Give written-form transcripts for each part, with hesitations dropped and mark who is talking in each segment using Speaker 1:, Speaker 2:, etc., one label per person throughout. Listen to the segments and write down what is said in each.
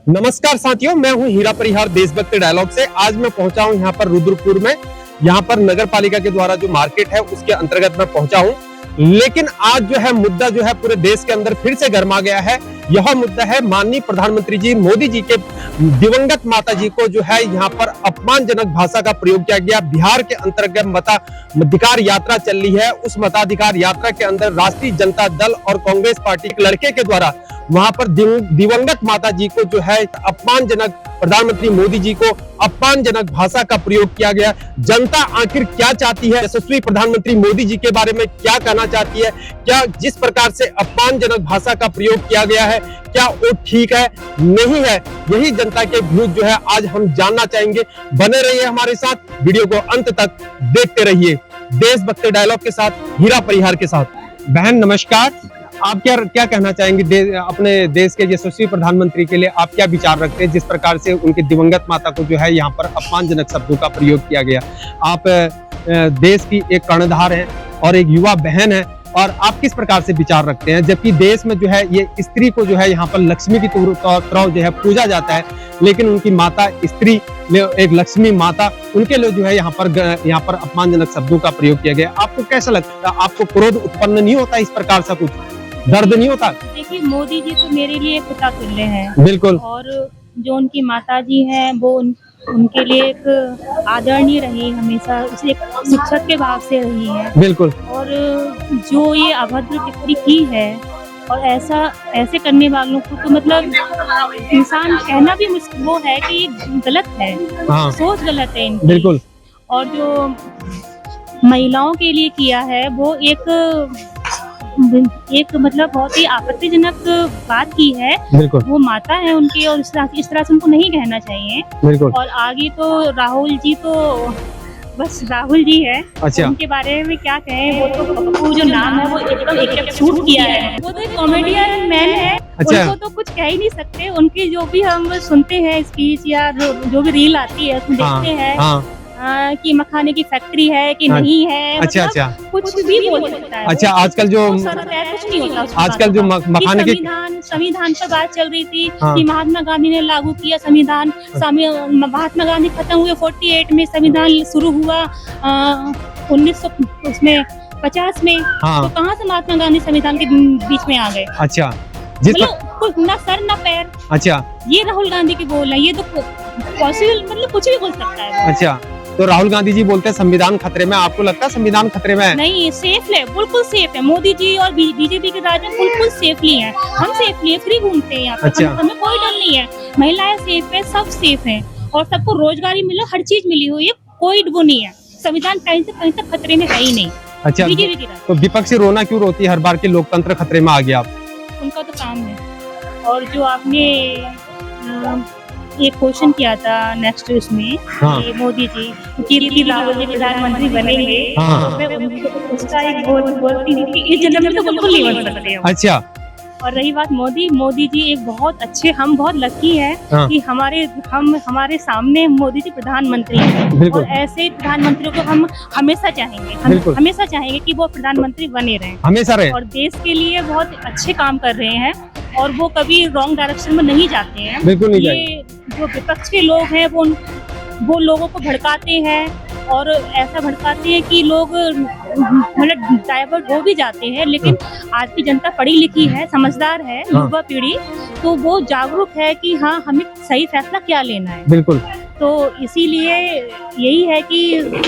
Speaker 1: नमस्कार साथियों, मैं हूं हीरा परिहार देशभक्ति डायलॉग से। आज मैं पहुंचा हूं यहां पर रुद्रपुर में। यहां पर नगर पालिका के द्वारा जो मार्केट है उसके अंतर्गत मैं पहुंचा हूं। लेकिन आज जो है मुद्दा जो है पूरे देश के अंदर फिर से गरमा गया है। यह मुद्दा है माननीय प्रधानमंत्री जी मोदी जी के दिवंगत माता जी को जो है यहाँ पर अपमानजनक भाषा का प्रयोग किया गया। बिहार के अंतर्गत मताधिकार यात्रा चल रही है। उस मताधिकार यात्रा के अंदर राष्ट्रीय जनता दल और कांग्रेस पार्टी के लड़के के द्वारा वहां पर दिवंगत माता जी को जो है अपमानजनक, प्रधानमंत्री मोदी जी को अपमानजनक भाषा का प्रयोग किया गया। जनता आखिर क्या चाहती है, यशस्वी प्रधानमंत्री मोदी जी के बारे में क्या कहना चाहती है? क्या जिस प्रकार से अपमानजनक भाषा का प्रयोग किया गया है, क्या वो ठीक है, नहीं है? यही जनता के व्यूज जो है आज हम जानना चाहेंगे। बने रहिए हमारे साथ, वीडियो को अंत तक देखते रहिए। देशभक्ति डायलॉग के साथ, हीरा परिहार के साथ। बहन नमस्कार, आप क्या कहना चाहेंगे अपने देश के यशस्वी प्रधानमंत्री के लिए? आप क्या विचार रखते हैं जिस प्रकार से उनके दिवंगत माता को जो है यहाँ पर अपमानजनक शब्दों का प्रयोग किया गया? आप देश की एक कर्णधार हैं और एक युवा बहन है, और आप किस प्रकार से विचार रखते हैं? जबकि देश में जो है ये स्त्री को जो है यहाँ पर लक्ष्मी की तरह जो है पूजा जाता है, लेकिन उनकी माता स्त्री एक लक्ष्मी माता, उनके लिए जो है यहाँ पर अपमानजनक शब्दों का प्रयोग किया गया। आपको कैसा लगता है? आपको क्रोध उत्पन्न नहीं होता इस प्रकार से? कुछ दर्द नहीं होता?
Speaker 2: देखिए, मोदी जी तो मेरे लिए पिता तुल्य हैं।
Speaker 1: बिल्कुल।
Speaker 2: और जो उनकी माता जी हैं वो उनके लिए एक आदरणीय रही, हमेशा उसे एक शिक्षक के भाव से रही है।
Speaker 1: बिल्कुल।
Speaker 2: और जो ये अभद्र टिप्पणी की है और ऐसे करने वालों को तो मतलब इंसान कहना भी वो है कि ये गलत है।
Speaker 1: हाँ।
Speaker 2: सोच गलत है इनकी।
Speaker 1: बिल्कुल।
Speaker 2: और जो महिलाओं के लिए किया है वो एक मतलब बहुत ही आपत्तिजनक बात की है।
Speaker 1: बिल्कुल।
Speaker 2: वो माता है उनकी, और इस तरह से उनको नहीं कहना चाहिए।
Speaker 1: बिल्कुल।
Speaker 2: और आगे तो राहुल जी तो बस राहुल जी है।
Speaker 1: अच्छा।
Speaker 2: उनके बारे में क्या कहें? वो तो पप्पू जो नाम है वो एकदम एक शूट किया है। वो तो एक कॉमेडियन मैन है।
Speaker 1: अच्छा।
Speaker 2: उनको तो कुछ कह ही नहीं सकते। उनकी जो भी हम सुनते हैं स्पीच या जो भी रील आती है उसमें देखते हैं।
Speaker 1: हाँ।
Speaker 2: कि मखाने की फैक्ट्री है कि नहीं है।
Speaker 1: अच्छा।
Speaker 2: मतलब
Speaker 1: अच्छा।
Speaker 2: कुछ भी बोल सकता है।
Speaker 1: अच्छा, आजकल जो
Speaker 2: कुछ नहीं होता
Speaker 1: आजकल जो मखाने की
Speaker 2: संविधान पर बात चल रही थी।
Speaker 1: हाँ।
Speaker 2: कि महात्मा गांधी ने लागू किया संविधान। महात्मा गांधी खत्म हुए 48 में, संविधान शुरू हुआ 1950 में।
Speaker 1: हाँ।
Speaker 2: तो कहाँ से महात्मा गांधी संविधान के बीच में आ गए?
Speaker 1: अच्छा,
Speaker 2: मतलब ना सर ना पैर।
Speaker 1: अच्छा,
Speaker 2: ये राहुल गांधी की बोल है। ये तो पॉसिबल, मतलब कुछ भी बोल सकता है।
Speaker 1: अच्छा, तो राहुल गांधी जी बोलते हैं संविधान खतरे में। आपको लगता है संविधान खतरे में है?
Speaker 2: नहीं, सेफ है, बिल्कुल सेफ है। मोदी जी और बीजेपी के राज में बिल्कुल सेफली हैं। हम सेफली है, फ्री घूमते हैं यहाँ पे।
Speaker 1: अच्छा।
Speaker 2: हमें कोई डर नहीं है। महिलाएं सेफ है, सब सेफ है, और सबको रोजगारी मिला, हर चीज मिली हुई है। कोई वो नहीं है। संविधान कहीं से कहीं तक खतरे में है ही नहीं।
Speaker 1: अच्छा,
Speaker 2: बीजेपी की राज।
Speaker 1: तो विपक्षी रोना क्यों रोती है हर बार कि लोकतंत्र खतरे में आ गया?
Speaker 2: उनका तो काम है। और जो आपने एक क्वेश्चन किया था नेक्स्ट उसमें,
Speaker 1: हाँ।
Speaker 2: मोदी जी कि राहुल जी प्रधानमंत्री बनेंगे।
Speaker 1: हाँ।
Speaker 2: तो मैं उसका एक बोलती हूँ कि इस जन्म में तो बिल्कुल नहीं बन सकते हम।
Speaker 1: अच्छा।
Speaker 2: और रही बात मोदी जी एक बहुत अच्छे, हम बहुत लकी हैं।
Speaker 1: हाँ।
Speaker 2: कि हमारे सामने मोदी जी प्रधानमंत्री हैं। और ऐसे प्रधानमंत्री को हम हमेशा चाहेंगे। हम हमेशा चाहेंगे कि वो प्रधानमंत्री बने रहें, हमेशा रहे, और देश के लिए बहुत अच्छे काम कर रहे हैं। और वो कभी रॉन्ग डायरेक्शन में नहीं जाते हैं।
Speaker 1: बिल्कुल नहीं।
Speaker 2: ये जो विपक्ष के लोग हैं वो लोगों को भड़काते हैं, और ऐसा भड़काते हैं कि लोग मतलब डाइवर्ट हो भी जाते हैं। लेकिन आज की जनता पढ़ी लिखी है, समझदार है, युवा पीढ़ी, तो वो जागरूक है कि हाँ, हमें सही फैसला क्या लेना है।
Speaker 1: बिल्कुल।
Speaker 2: तो इसीलिए यही है कि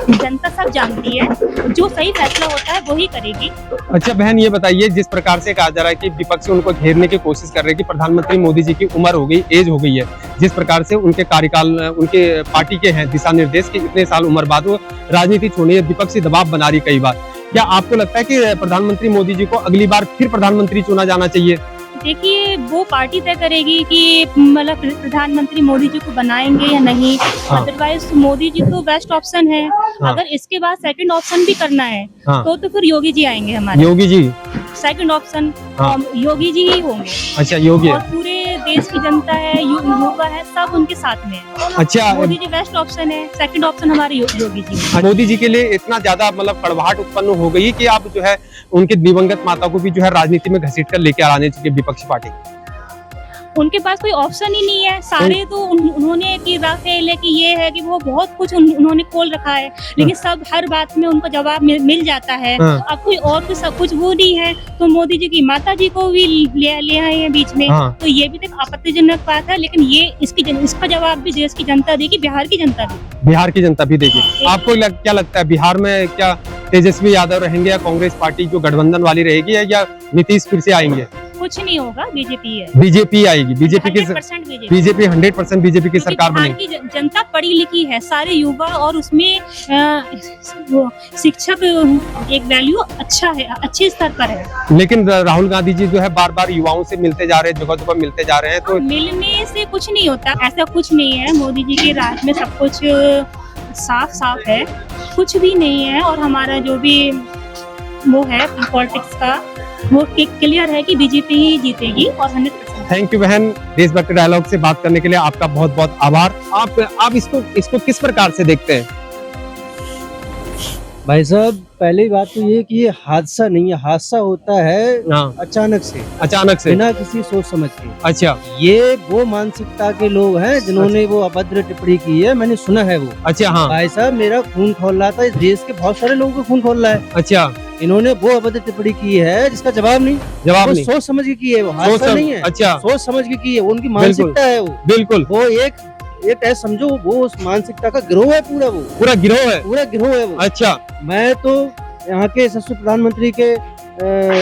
Speaker 2: जनता सब जानती है, जो सही फैसला होता है वही करेगी।
Speaker 1: अच्छा बहन, ये बताइए, जिस प्रकार से कहा जा रहा है कि विपक्ष उनको घेरने की कोशिश कर रहे हैं कि प्रधानमंत्री मोदी जी की उम्र हो गई, एज हो गई है, जिस प्रकार से उनके कार्यकाल, उनके पार्टी के हैं दिशा निर्देश की इतने साल उम्र बाद वो राजनीति छोड़िए, विपक्षी दबाव बना रही कई बार। क्या आपको लगता है कि प्रधानमंत्री मोदी जी को अगली बार फिर प्रधानमंत्री चुना जाना चाहिए?
Speaker 2: देखिए, वो पार्टी तय करेगी कि मतलब प्रधानमंत्री मोदी जी को बनाएंगे या नहीं। अदरवाइज मोदी जी तो बेस्ट ऑप्शन है। अगर इसके बाद सेकंड ऑप्शन भी करना है तो फिर योगी जी आएंगे हमारे।
Speaker 1: योगी जी
Speaker 2: सेकंड ऑप्शन योगी जी ही होंगे।
Speaker 1: अच्छा, योगी।
Speaker 2: और पूरे देश की जनता है, युवा है, सब उनके साथ में है।
Speaker 1: अच्छा,
Speaker 2: मोदी जी बेस्ट ऑप्शन है। सेकंड ऑप्शन हमारे योगी जी।
Speaker 1: मोदी जी के लिए इतना ज्यादा मतलब कड़वाहट उत्पन्न हो गई कि आप जो है उनके दिवंगत माता को भी जो है राजनीति में घसीट कर लेके आने चाहिए विपक्षी पार्टी।
Speaker 2: उनके पास कोई ऑप्शन ही नहीं है। सारे तो उन्होंने कि राफेल है कि ये है कि वो बहुत कुछ उन्होंने खोल रखा है, लेकिन सब हर बात में उनको जवाब मिल जाता है।
Speaker 1: हाँ।
Speaker 2: अब कोई और तो सब कुछ वो नहीं है, तो मोदी जी की माता जी को भी ले आए हैं बीच में।
Speaker 1: हाँ।
Speaker 2: तो ये भी तो आपत्तिजनक बात है, लेकिन ये इसका जवाब भी देश की जनता देगी, बिहार की जनता भी।
Speaker 1: बिहार की जनता भी देगी। आपको क्या लगता है बिहार में क्या तेजस्वी यादव रहेंगे या कांग्रेस पार्टी जो गठबंधन वाली रहेगी या नीतीश फिर से आएंगे?
Speaker 2: कुछ नहीं होगा, बीजेपी है।
Speaker 1: बीजेपी आएगी, बीजेपी
Speaker 2: 100%
Speaker 1: बीजेपी 100% बीजेपी की सरकार
Speaker 2: बिहार
Speaker 1: बनेगी।
Speaker 2: की जनता पढ़ी लिखी है, सारे युवा, और उसमें वो शिक्षक एक वैल्यू अच्छा है, अच्छे स्तर पर है।
Speaker 1: लेकिन राहुल गांधी जी जो है बार बार युवाओं से मिलते जा रहे हैं, जगह जगह मिलते जा रहे हैं, तो
Speaker 2: मिलने से कुछ नहीं होता, ऐसा कुछ नहीं है। मोदी जी के राज में सब कुछ साफ साफ है, कुछ भी नहीं है। और हमारा जो भी वो है पॉलिटिक्स का, वो क्लियर है कि बीजेपी ही जीतेगी और 100%।
Speaker 1: थैंक यू बहन, देशभक्त डायलॉग से बात करने के लिए आपका बहुत बहुत आभार। आप इसको किस प्रकार से देखते हैं?
Speaker 3: भाई साहब, पहली बात तो ये कि ये हादसा नहीं है, हादसा होता है
Speaker 1: हाँ,
Speaker 3: अचानक से,
Speaker 1: अचानक से,
Speaker 3: बिना किसी सोच समझ के।
Speaker 1: अच्छा
Speaker 3: ये वो मानसिकता के लोग हैं जिन्होंने वो अभद्र टिप्पणी की है, मैंने सुना है वो।
Speaker 1: अच्छा, हाँ,
Speaker 3: भाई साहब, मेरा खून खोल रहा था, इस देश के बहुत सारे लोगों को खून खोल रहा है।
Speaker 1: अच्छा,
Speaker 3: इन्होंने वो अभद्र टिप्पणी की है जिसका जवाब नहीं,
Speaker 1: जवाब
Speaker 3: वो
Speaker 1: नहीं,
Speaker 3: सोच समझ के की है, वो हादसा नहीं है,
Speaker 1: अच्छा,
Speaker 3: सोच समझ के की है, वो उनकी मानसिकता है। वो
Speaker 1: बिल्कुल,
Speaker 3: वो एक ऐसा समझो, वो उस मानसिकता का गिरोह है,
Speaker 1: पूरा गिरोह है,
Speaker 3: पूरा गिरोह है वो।
Speaker 1: अच्छा,
Speaker 3: मैं तो यहाँ के यशस्वी प्रधानमंत्री के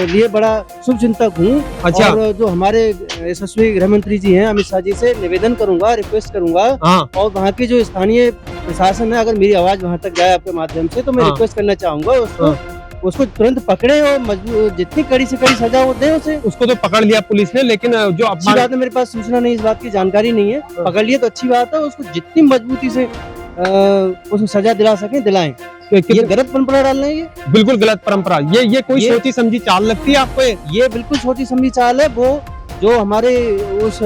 Speaker 3: लिए बड़ा शुभ चिंतक हूँ।
Speaker 1: अच्छा,
Speaker 3: और जो हमारे यशस्वी गृह मंत्री जी हैं, अमित शाह जी से निवेदन करूंगा, रिक्वेस्ट करूंगा,
Speaker 1: हाँ,
Speaker 3: और वहाँ की जो स्थानीय प्रशासन है, अगर मेरी आवाज वहाँ तक जाए आपके माध्यम से, तो मैं
Speaker 1: हाँ।
Speaker 3: रिक्वेस्ट करना चाहूंगा उसको तुरंत पकड़े और जितनी कड़ी से कड़ी सजा वो दे उसे।
Speaker 1: उसको तो पकड़ लिया पुलिस ने, लेकिन जो
Speaker 3: अच्छी बात है, मेरे पास सूचना नहीं, इस बात की जानकारी नहीं है। पकड़ लिए तो अच्छी बात है, उसको जितनी मजबूती से उसको सजा दिला सके दिलाएं। ये गलत परंपरा डाल रहे हैं, ये
Speaker 1: बिल्कुल गलत परंपरा। ये कोई सोची समझी चाल लगती है आपको?
Speaker 3: ये बिल्कुल सोची समझी चाल है। वो जो हमारे उस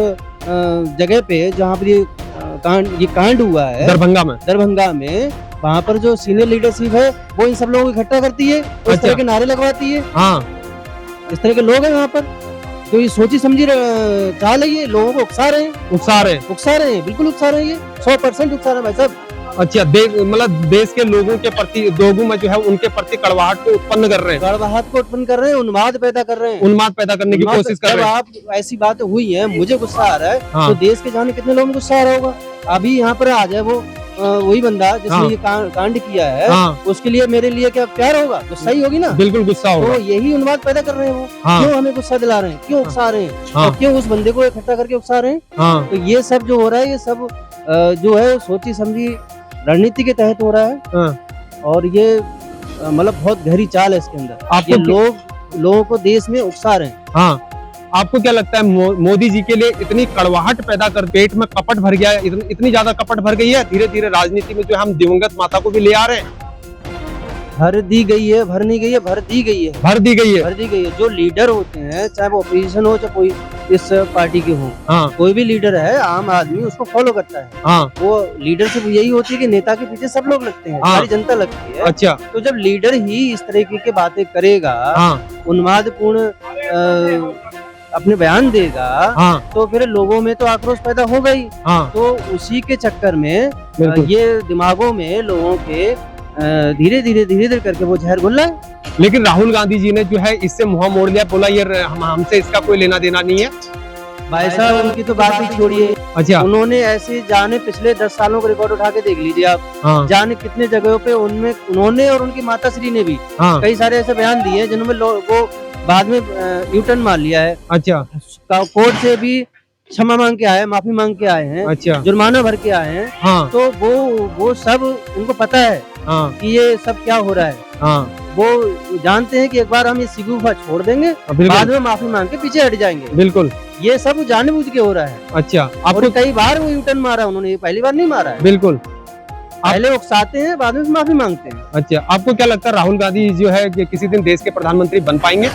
Speaker 3: जगह पे जहाँ पर ये कांड हुआ है, दरभंगा में, वहाँ पर जो सीनियर लीडरशिप है वो इन सब लोगों को इकट्ठा करती है, इस तरह के नारे लगवाती है।
Speaker 1: हाँ,
Speaker 3: इस तरह के लोग हैं वहाँ पर, तो ये सोची समझी चाल है। ये लोगों को उकसा रहे हैं, बिल्कुल उकसा रहे हैं, ये 100% उकसा रहे हैं भाई साहब।
Speaker 1: अच्छा, मतलब देश के लोगों के प्रति, लोगों में जो है उनके प्रति कड़वाहट को उत्पन्न कर रहे हैं,
Speaker 3: उन्माद पैदा कर रहे हैं,
Speaker 1: उन्माद पैदा करने की कोशिश कर रहे हैं।
Speaker 3: आप ऐसी बातें हुई है, मुझे गुस्सा आ रहा है,
Speaker 1: हाँ।
Speaker 3: तो देश के जाने कितने लोगों को गुस्सा आ रहा होगा। अभी यहाँ पर आ जाए वो वही बंदा जिसने
Speaker 1: हाँ।
Speaker 3: ये कांड किया है,
Speaker 1: हाँ।
Speaker 3: उसके लिए मेरे लिए क्या प्यार होगा? गुस्सा ही होगी ना,
Speaker 1: बिल्कुल गुस्सा होगा।
Speaker 3: तो यही उन्माद पैदा कर रहे हैं वो।
Speaker 1: हाँ।
Speaker 3: क्यों हमें गुस्सा दिला रहे हैं, क्यों उकसा रहे हैं,
Speaker 1: हाँ।
Speaker 3: और क्यों उस बंदे को इकट्ठा करके उकसा रहे हैं?
Speaker 1: हाँ।
Speaker 3: तो ये सब जो हो रहा है, ये सब जो है सोची समझी रणनीति के तहत हो रहा है।
Speaker 1: हाँ।
Speaker 3: और ये मतलब बहुत गहरी चाल है इसके अंदर।
Speaker 1: आपको
Speaker 3: ये लोगों को देश में उकसा रहे हैं।
Speaker 1: हाँ, आपको क्या लगता है मोदी जी के लिए इतनी कड़वाहट पैदा कर, पेट में कपट भर गया है, इतनी ज्यादा कपट भर गई है, धीरे धीरे राजनीति में जो हम दिवंगत माता को भी ले आ रहे हैं?
Speaker 3: भर दी गई है, भर नहीं गई है, भर दी गई है,
Speaker 1: भर दी गई है।
Speaker 3: भर दी गई है। जो लीडर होते हैं, चाहे वो अपोजिशन हो, चाहे कोई इस पार्टी के हो,
Speaker 1: हाँ।
Speaker 3: कोई भी लीडर है, आम आदमी उसको फॉलो करता है।
Speaker 1: हाँ।
Speaker 3: वो लीडरशिप यही होती है कि नेता के पीछे सब लोग लगते हैं,
Speaker 1: हाँ।
Speaker 3: सारी जनता लगती है।
Speaker 1: अच्छा,
Speaker 3: तो जब लीडर ही इस तरीके की बातें करेगा,
Speaker 1: हाँ।
Speaker 3: उन्मादपूर्ण अपने बयान देगा,
Speaker 1: हाँ।
Speaker 3: तो फिर लोगों में तो आक्रोश पैदा होगा ही।
Speaker 1: हाँ।
Speaker 3: तो उसी के चक्कर में
Speaker 1: बिल्कुल।
Speaker 3: ये दिमागों में लोगों के धीरे धीरे करके वो जहर घुल रहा है।
Speaker 1: लेकिन राहुल गांधी जी ने जो है इससे मुंह मोड़ लिया, बोला ये हमसे इसका कोई लेना देना नहीं है।
Speaker 3: भाई साहब, उनकी तो बात ही छोड़िए।
Speaker 1: अच्छा,
Speaker 3: उन्होंने ऐसे जाने पिछले 10 सालों का रिकॉर्ड उठा के देख लीजिए आप।
Speaker 1: हाँ।
Speaker 3: जाने कितने जगहों पे उनमें उन्होंने और उनकी माता श्री ने भी
Speaker 1: हाँ।
Speaker 3: कई सारे ऐसे बयान दिए जिनमें वो बाद में यू टर्न मार लिया है।
Speaker 1: अच्छा,
Speaker 3: कोर्ट से भी क्षमा मांग के आए, माफी मांग के आए हैं,
Speaker 1: अच्छा,
Speaker 3: जुर्माना भर के आए हैं।
Speaker 1: हाँ।
Speaker 3: तो वो सब उनको पता है, हाँ, कि ये सब क्या हो रहा है।
Speaker 1: हाँ।
Speaker 3: वो जानते हैं कि एक बार हम ये सिगुफा छोड़ देंगे, बाद में माफी मांग के पीछे हट जाएंगे।
Speaker 1: बिल्कुल,
Speaker 3: ये सब जानबूझ के हो रहा है।
Speaker 1: अच्छा,
Speaker 3: आपको कई बार वो यूटर्न मारा उन्होंने, ये पहली बार नहीं मारा है।
Speaker 1: बिल्कुल,
Speaker 3: पहले उकसाते हैं, बाद में माफी मांगते हैं।
Speaker 1: अच्छा, आपको क्या लगता है राहुल गांधी जो है कि किसी दिन देश के प्रधानमंत्री बन पाएंगे?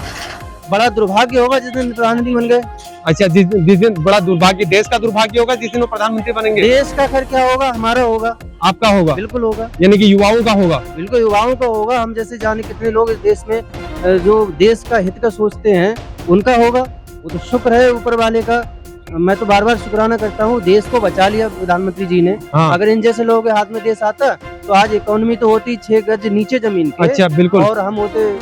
Speaker 3: बड़ा दुर्भाग्य होगा जिस दिन प्रधानमंत्री बन गए।
Speaker 1: अच्छा, जिस दिन बड़ा दुर्भाग्य, देश का दुर्भाग्य होगा जिस दिन वो प्रधानमंत्री बनेंगे।
Speaker 3: देश का खैर क्या होगा, हमारा होगा,
Speaker 1: आपका होगा,
Speaker 3: बिल्कुल होगा,
Speaker 1: यानी कि युवाओं का होगा,
Speaker 3: बिल्कुल युवाओं का होगा। हम जैसे जाने कितने लोग इस देश में जो देश का हित का सोचते हैं, उनका होगा। वो तो शुक्र है ऊपर वाले का, मैं तो बार बार शुक्राना करता हूँ, देश को बचा लिया प्रधानमंत्री जी ने।
Speaker 1: हाँ।
Speaker 3: अगर इन जैसे लोगों के हाथ में देश आता तो आज इकोनॉमी तो होती 6 गज नीचे जमीन के।
Speaker 1: अच्छा, बिल्कुल।
Speaker 3: और हम होते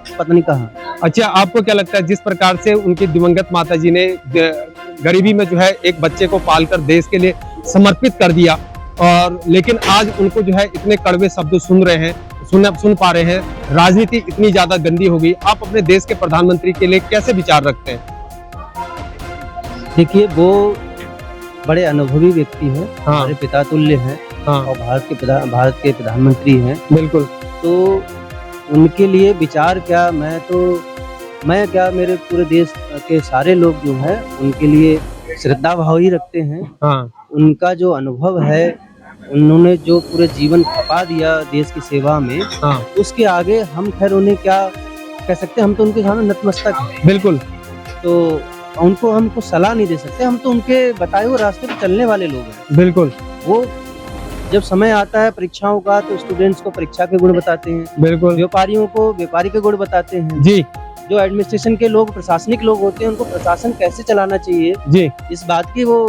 Speaker 3: पता नहीं कहाँ।
Speaker 1: अच्छा, आपको क्या लगता है जिस प्रकार से उनकी दिवंगत माता जी ने गरीबी में जो है एक बच्चे को पालकर देश के लिए समर्पित कर दिया, और लेकिन आज उनको जो है इतने कड़वे शब्द सुन पा रहे हैं, राजनीति इतनी ज्यादा गंदी हो गई, आप अपने देश के प्रधानमंत्री के लिए कैसे विचार रखते हैं?
Speaker 3: देखिए, वो बड़े अनुभवी व्यक्ति हैं,
Speaker 1: हाँ।
Speaker 3: हमारे पिता तुल्य हैं।
Speaker 1: हाँ।
Speaker 3: और भारत के प्रधानमंत्री हैं।
Speaker 1: बिल्कुल।
Speaker 3: तो उनके लिए विचार क्या, मैं क्या, मेरे पूरे देश के सारे लोग जो हैं उनके लिए श्रद्धा भाव ही रखते हैं।
Speaker 1: हाँ।
Speaker 3: उनका जो अनुभव है, उन्होंने जो पूरे जीवन खपा दिया देश की सेवा में,
Speaker 1: हाँ।
Speaker 3: उसके आगे हम खैर उन्हें क्या कह सकते हैं, हम तो उनके सामने नतमस्तक हैं।
Speaker 1: बिल्कुल।
Speaker 3: तो हमको सलाह नहीं दे सकते, हम तो उनके बताए हुए रास्ते पे चलने वाले लोग हैं।
Speaker 1: बिल्कुल।
Speaker 3: वो जब समय आता है परीक्षाओं का तो स्टूडेंट्स को परीक्षा के गुण बताते हैं,
Speaker 1: बिल्कुल।
Speaker 3: व्यापारियों को व्यापारी के गुण बताते हैं
Speaker 1: जी।
Speaker 3: जो एडमिनिस्ट्रेशन के लोग, प्रशासनिक लोग होते हैं, उनको प्रशासन कैसे चलाना चाहिए
Speaker 1: जी।
Speaker 3: इस बात की वो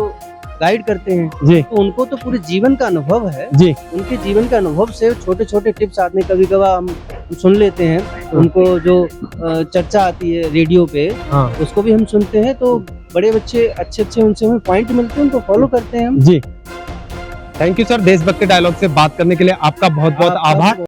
Speaker 3: गाइड करते हैं।
Speaker 1: जी।
Speaker 3: तो उनको तो पूरे जीवन का अनुभव है।
Speaker 1: जी।
Speaker 3: उनके जीवन के अनुभव से छोटे छोटे टिप्स आते हैं, कभी कभार हम सुन लेते हैं। तो उनको जो चर्चा आती है रेडियो पे,
Speaker 1: हाँ।
Speaker 3: उसको भी हम सुनते हैं। तो बड़े बच्चे अच्छे उनसे हमें पॉइंट मिलते हैं, उनको फॉलो करते हैं हम।
Speaker 1: जी। थैंक यू सर, देशभक्ति डायलॉग से बात करने के लिए आपका बहुत बहुत आभार।